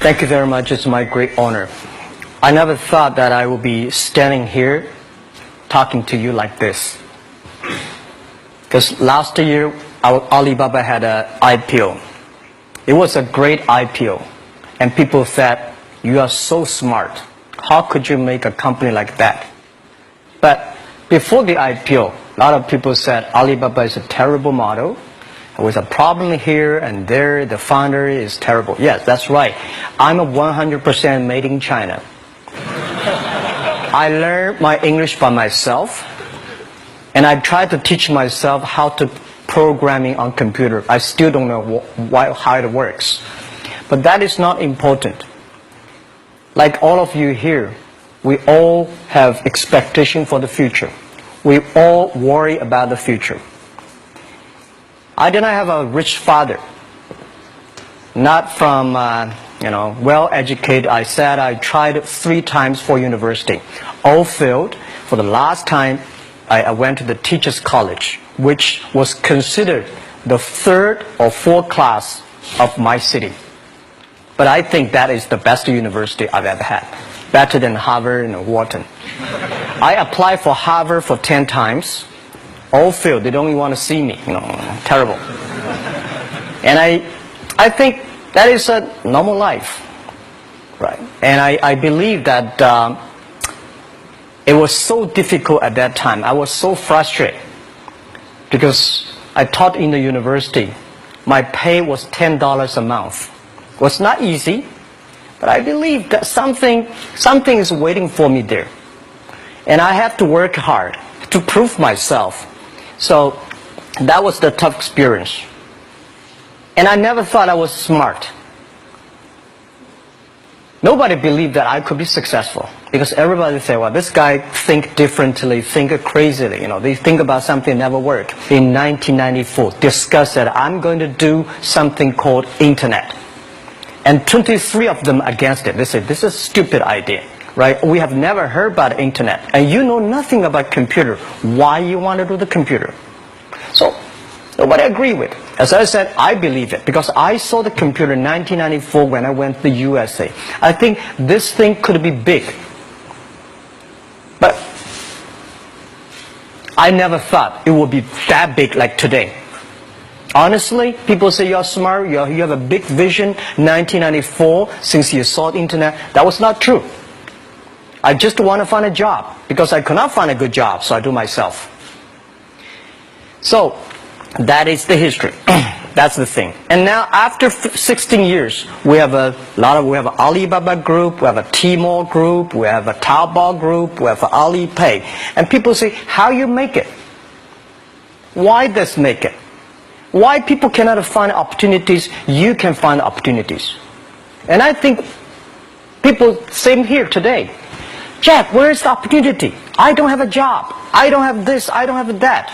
Thank you very much. It's my great honor. I never thought that I would be standing here talking to you like this. Because last year, Alibaba had an IPO. It was a great IPO. And people said, you are so smart. How could you make a company like that? But before the IPO, a lot of people said Alibaba is a terrible model. There was a problem here and there. The founder is terrible. Yes, that's right. I'm a 100% made in China. I learned my English by myself. And I tried to teach myself how to programming on computer. I still don't know how it works. But that is not important. Like all of you here, we all have expectation for the future. We all worry about the future. I did not have a rich father. Not from, well-educated. I said I tried 3 times for university. All failed. For the last time, I went to the teacher's college, which was considered the 3rd or 4th class of my city. But I think that is the best university I've ever had. Better than Harvard and Wharton. I applied for Harvard for 10 times. All failed. They don't even want to see me. Terrible. And I think that is a normal life. Right? And I believe that it was so difficult at that time. I was so frustrated. Because I taught in the university. My pay was $10 a month. It was not easy. But I believe that something is waiting for me there. And I have to work hard to prove myself. So that was the tough experience. And I never thought I was smart. Nobody believed that I could be successful. Because everybody said, well, this guy think differently, think crazily. They think about something never work. In 1994, discussed that I'm going to do something called internet. And 23 of them against it. They said, this is a stupid idea. Right? We have never heard about internet. And you know nothing about computer. Why you want to do the computer? So, nobody agreed with it. As I said, I believe it. Because I saw the computer in 1994 when I went to the USA. I think this thing could be big. But I never thought it would be that big like today. Honestly, people say you're smart, you have a big vision. 1994, since you saw the internet, that was not true. I just want to find a job because I could not find a good job, so I do myself. So that is the history. That's the thing. And now after 16 years, we have an Alibaba group, we have a Tmall group, we have a Taobao group, we have an Alipay. And people say, how you make it? Why does make it? Why people cannot find opportunities, you can find opportunities. And I think people, same here today. Jack, where is the opportunity? I don't have a job. I don't have this, I don't have that.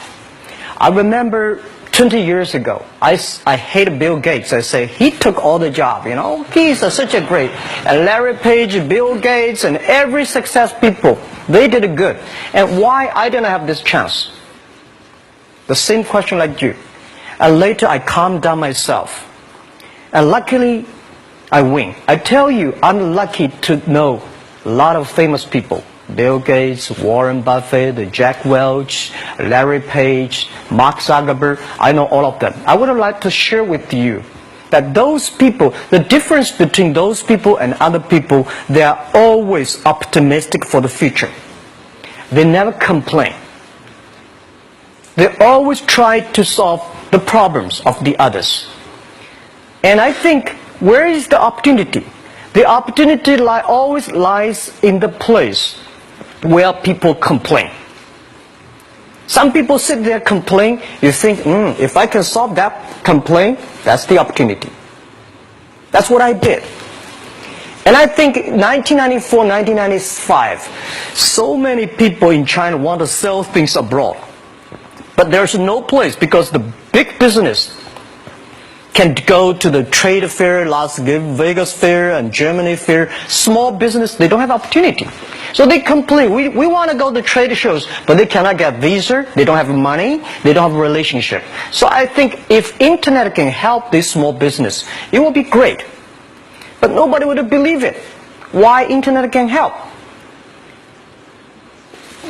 I remember 20 years ago, I hated Bill Gates. I say, he took all the job, He's such a great. And Larry Page, Bill Gates, and every success people, they did it good. And why I didn't have this chance? The same question like you. And later I calmed down myself. And luckily, I win. I tell you, I'm lucky to know a lot of famous people. Bill Gates, Warren Buffett, Jack Welch, Larry Page, Mark Zuckerberg. I know all of them. I would like to share with you that those people, the difference between those people and other people, they are always optimistic for the future. They never complain. They always try to solve the problems of the others. And I think, where is the opportunity? The opportunity always lies in the place where people complain. Some people sit there complain. You think, if I can solve that complaint, that's the opportunity. That's what I did. And I think 1994, 1995, so many people in China want to sell things abroad. But there's no place because the big business can go to the trade fair, Las Vegas fair and Germany fair. Small business, they don't have opportunity. So they complain, we want to go to trade shows, but they cannot get visa, they don't have money, they don't have a relationship. So I think if internet can help this small business, it will be great. But nobody would believe it. Why internet can help?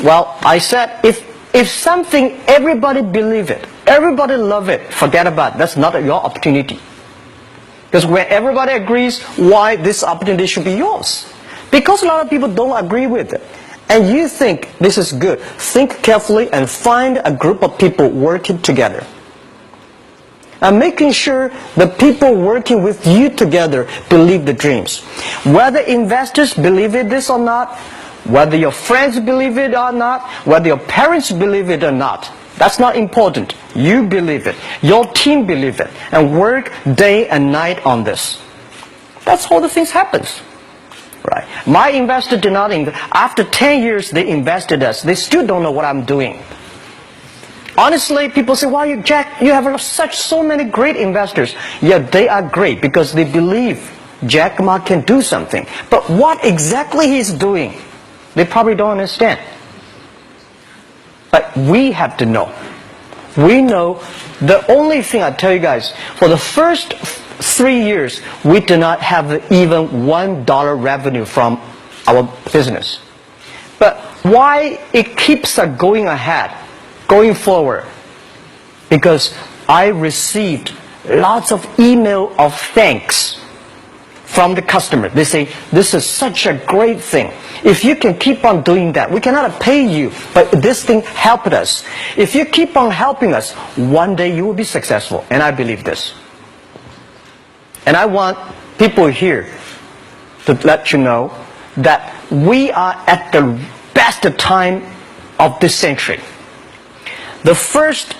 Well, I said, if something, everybody believe it, everybody love it, forget about it. That's not your opportunity. Because when everybody agrees, why this opportunity should be yours? Because a lot of people don't agree with it. And you think this is good. Think carefully and find a group of people working together. And making sure the people working with you together believe the dreams. Whether investors believe it this or not, whether your friends believe it or not, whether your parents believe it or not, that's not important. You believe it. Your team believe it. And work day and night on this. That's how the things happens. Right. My investor did not invest. After 10 years, they invested us. They still don't know what I'm doing. Honestly, people say, "Why, Jack, you have so many great investors." Yeah, they are great because they believe Jack Ma can do something. But what exactly he's doing, they probably don't understand. But we have to know. We know the only thing I tell you guys, for the first 3 years, we do not have even $1 revenue from our business. But why it keeps us going ahead, going forward? Because I received lots of email of thanks from the customer. They say, "This is such a great thing. If you can keep on doing that, we cannot pay you, but this thing helped us. If you keep on helping us, one day you will be successful." And I believe this. And I want people here to let you know that we are at the best time of this century. The first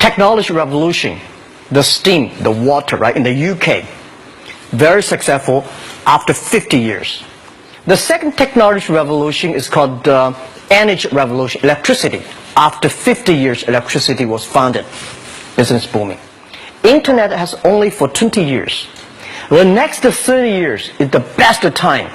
technology revolution, the steam, the water, right, in the UK, very successful after 50 years. The second technology revolution is called energy revolution, electricity. After 50 years, electricity was founded, business booming. Internet has only for 20 years. The next 30 years is the best time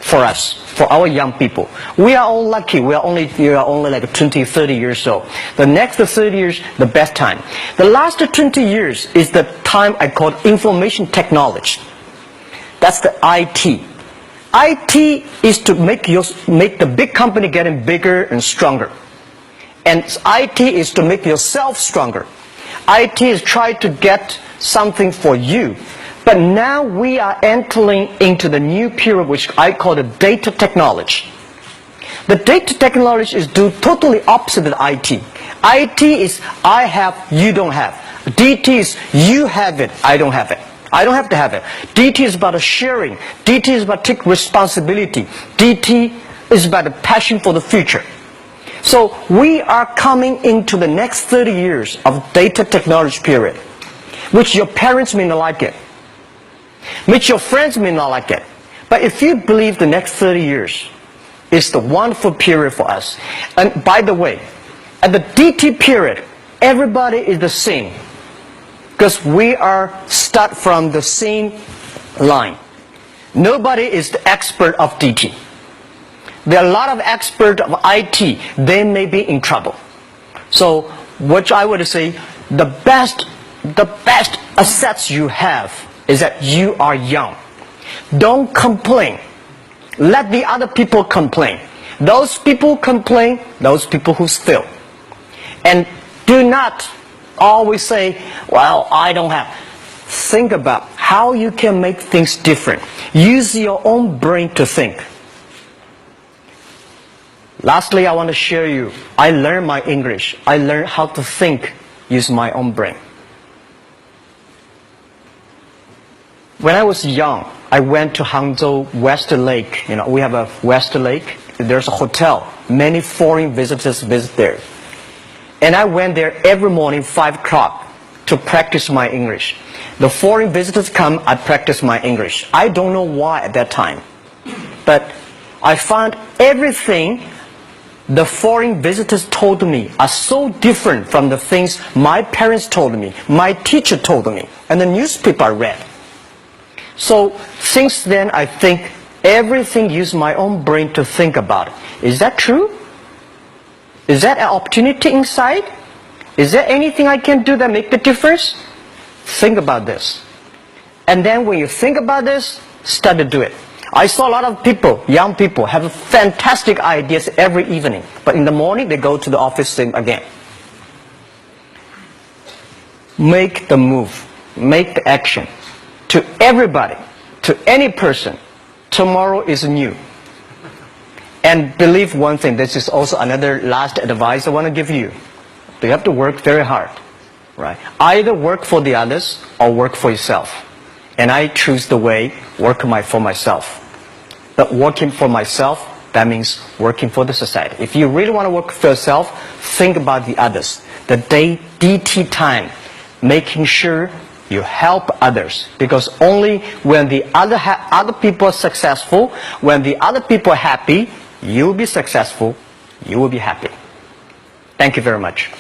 for us, for our young people. We are all lucky. We are only like 20, 30 years old. The next 30 years, the best time. The last 20 years is the time I call information technology. That's the IT. IT is to make the big company getting bigger and stronger. And IT is to make yourself stronger. IT is trying to get something for you. But now we are entering into the new period which I call the data technology. The data technology is totally opposite of IT. IT is I have, you don't have. DT is you have it, I don't have it. I don't have to have it. DT is about sharing. DT is about taking responsibility. DT is about the passion for the future. So we are coming into the next 30 years of data technology period, which your parents may not like it, which your friends may not like it. But if you believe the next 30 years is the wonderful period for us. And by the way, at the DT period, everybody is the same. Because we are start from the same line. Nobody is the expert of DT. There are a lot of experts of IT. They may be in trouble. So what I would say, the best assets you have is that you are young. Don't complain. Let the other people complain. Those people complain, those people who fail. And do not always say, "Well, I don't have." Think about how you can make things different. Use your own brain to think. Lastly, I want to share you, I learned my English. I learned how to think, use my own brain. When I was young, I went to Hangzhou West Lake. You know, we have a West Lake. There's a hotel. Many foreign visitors visit there. And I went there every morning, 5 o'clock, to practice my English. The foreign visitors come, I practice my English. I don't know why at that time. But I found everything the foreign visitors told me are so different from the things my parents told me, my teacher told me, and the newspaper I read. So since then, I think everything use my own brain to think about it. Is that true? Is that an opportunity inside? Is there anything I can do that make the difference? Think about this. And then when you think about this, start to do it. I saw a lot of people, young people, have fantastic ideas every evening. But in the morning, they go to the office again. Make the move. Make the action. To everybody, to any person, tomorrow is new. And believe one thing, this is also another last advice I want to give you. You have to work very hard. Right? Either work for the others or work for yourself. And I choose the way, work for myself. But working for myself, that means working for the society. If you really want to work for yourself, think about the others. The DT time, making sure you help others. Because only when the other people are successful, when the other people are happy, you will be successful, you will be happy. Thank you very much.